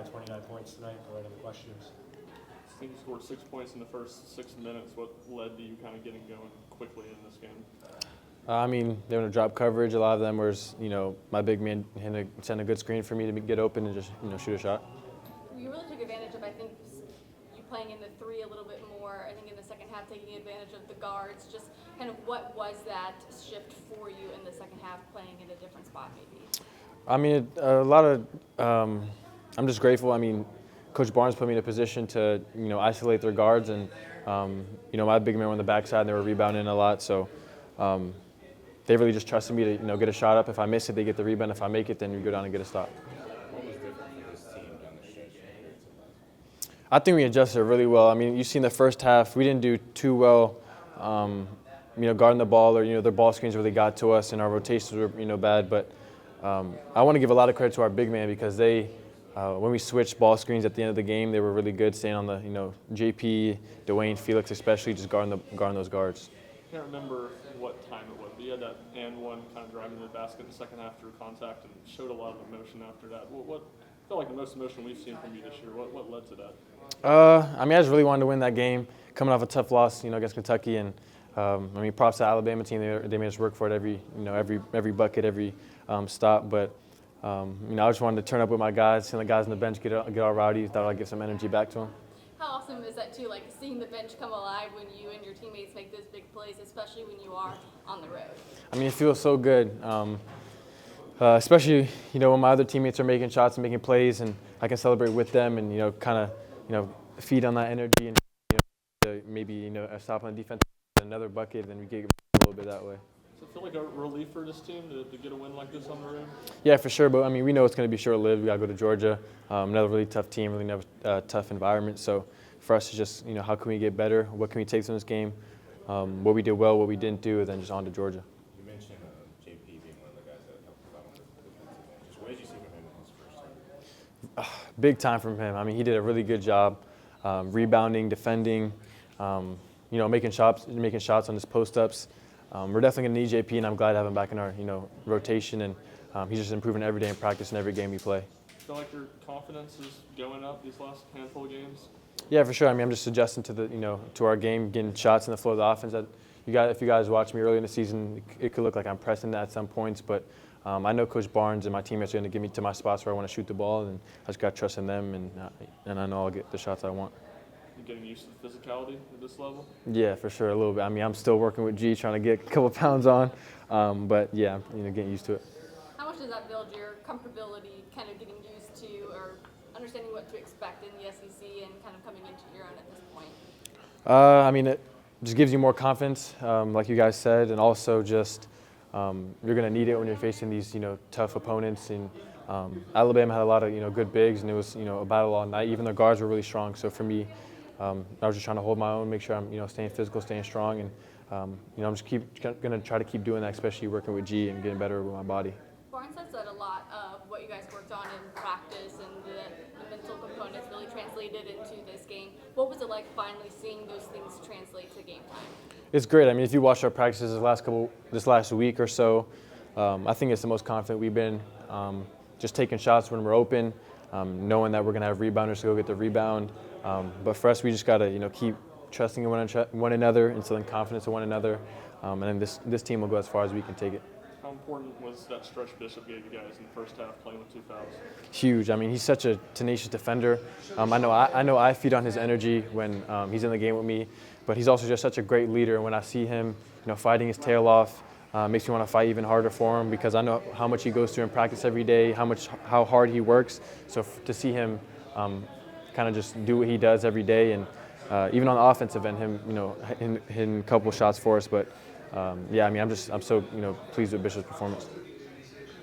got 29 points tonight. Are there any questions? I think you scored 6 points in the first 6 minutes. What led to you kind of getting going quickly in this game? I mean, they were in a drop coverage. A lot of them was, my big man sent a good screen for me to get open and just, shoot a shot. You really took advantage of, I think, you playing in the three a little bit more. I think in the second half, taking advantage of the guards. Just kind of what was that shift for you in the second half, playing in a different spot maybe? I mean, a lot of I'm just grateful. I mean, Coach Barnes put me in a position to, isolate their guards, and my big men were on the backside and they were rebounding a lot. So they really just trusted me to, get a shot up. If I miss it, they get the rebound. If I make it, then you go down and get a stop. What was different for this team down the stretch compared to last? I think we adjusted really well. I mean, you see in the first half, we didn't do too well, guarding the ball, or their ball screens really got to us, and our rotations were bad. But I want to give a lot of credit to our big man, because they, when we switched ball screens at the end of the game, they were really good, staying on the JP, Dwayne, Felix especially, just guarding those guards. I can't remember what time it was, but you had that and one kind of driving to the basket in the second half through contact and showed a lot of emotion after that. What felt like the most emotion we've seen from you this year? What led to that? I mean, I just really wanted to win that game, coming off a tough loss, against Kentucky, and props to the Alabama team. They made us work for it every bucket, every stop. But I just wanted to turn up with my guys, seeing the guys on the bench get all rowdy. Thought I'd give some energy back to them. How awesome is that too, like seeing the bench come alive when you and your teammates make those big plays, especially when you are on the road? I mean, it feels so good, especially, when my other teammates are making shots and making plays, and I can celebrate with them and, kind of, feed on that energy and, maybe, a stop on the defense, another bucket, and then we get a little bit that way. Does it feel like a relief for this team to get a win like this on the road? Yeah, for sure. But, I mean, we know it's going to be short-lived. We got to go to Georgia, another really tough team, really tough environment. So for us, it's just, how can we get better? What can we take from this game? What we did well, what we didn't do, and then just on to Georgia. You mentioned JP being one of the guys that helped out on the defensive end. Just what did you see from him in his first time? Big time from him. I mean, he did a really good job rebounding, defending, making shots on his post-ups. We're definitely going to need JP, and I'm glad to have him back in our, rotation. And he's just improving every day in practice and every game we play. Feel like your confidence is going up these last handful of games? Yeah, for sure. I mean, I'm just adjusting to the, to our game, getting shots in the flow of the offense. If you guys watch me early in the season, it could look like I'm pressing that at some points, but I know Coach Barnes and my teammates are going to get me to my spots where I want to shoot the ball, and I just got to trust in them, and I know I'll get the shots I want. You getting used to the physicality at this level? Yeah, for sure, a little bit. I mean, I'm still working with G, trying to get a couple pounds on, but yeah, getting used to it. How much does that build your comfortability, kind of getting used to or understanding what to expect in the SEC and kind of coming into your own at this point? I mean, it just gives you more confidence, like you guys said, and also just you're going to need it when you're facing these, tough opponents. And Alabama had a lot of, good bigs, and it was, a battle all night. Even their guards were really strong. So for me, I was just trying to hold my own, make sure I'm, staying physical, staying strong, and I'm just going to try to keep doing that, especially working with G and getting better with my body. Barnes has said a lot of what you guys worked on in practice and the mental components really translated into this game. What was it like finally seeing those things translate to game time? It's great. I mean, if you watched our practices this last week or so, I think it's the most confident we've been. Just taking shots when we're open, knowing that we're going to have rebounders to go get the rebound. But for us, we just got to, keep trusting in one another, instilling confidence in one another, and then this team will go as far as we can take it. How important was that stretch Bishop gave you guys in the first half playing with 2 fouls? Huge. I mean, he's such a tenacious defender. I know I feed on his energy when he's in the game with me, but he's also just such a great leader. And when I see him, fighting his tail off, makes me want to fight even harder for him, because I know how much he goes through in practice every day, how hard he works. So to see him kind of just do what he does every day, and even on the offensive end, him hitting a couple shots for us. But yeah, I mean, I'm so pleased with Bishop's performance.